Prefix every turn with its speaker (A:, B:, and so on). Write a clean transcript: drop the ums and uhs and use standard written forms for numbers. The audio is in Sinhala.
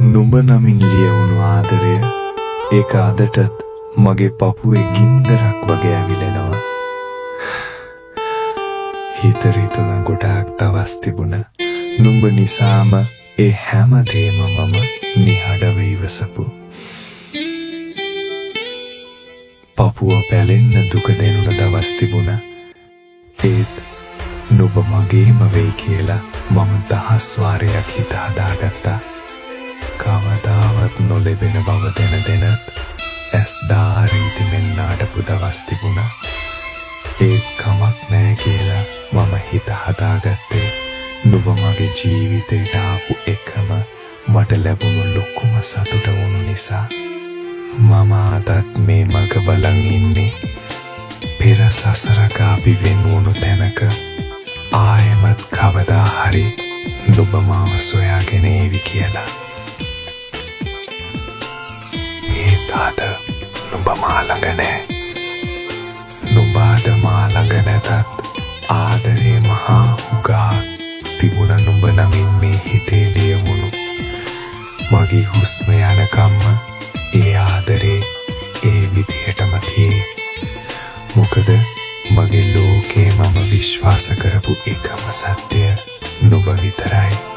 A: නුඹ නමින් ලියවුණු ආදරය ඒක අදටත් මගේ පපුවේ ගින්දරක් වගේ ඇවිලෙනවා. හිත රිතුන ගොඩාක් දවස් තිබුණා. නුඹ නිසාම ඒ හැමදේම මම නිහඬව ඉවසපු. පපුව පැලෙන්න දුක දෙනුන දවස් තිබුණා. ඒත් නුඹ මගේම වෙයි කියලා මම 10 වාරයක් හිත හදාගත්තා. කවදාවත් නොලැබෙන බව දැනත් ඇස් දාරීති මෙන්න අඩපු දවස් තිබුණා. ඒත් කමක් නෑ කියලා මම හිත හදාගත්තේ නුඹ මගේ ජීවිතේට ආපු එකම මට ලැබුණු ලොකුම සතුට වුණු නිසා. මම අදත් මේ මග බලන් ඉන්නේ පෙර සසරක අපි වෙන්වුණු තැනක ආයෙමත් කවදා හරි නුඹ මාව සොයාගෙන ඒවි කියලා. අද නුඹ මා ළඟ නෑ. නුඹ අද මා ළඟ නැතත් ආදරේ මහා උගා තිබුණ නුඹ නමින් මේ හිතේ ලියවුණු මගේ හුස්ම යනකම්ම ඒ ආදරේ ඒ විදිහටම තියේ. මොකද මගේ ලෝකේ මම විශ්වාස කරපු එකම සත්‍යය නුඹ විතරයි.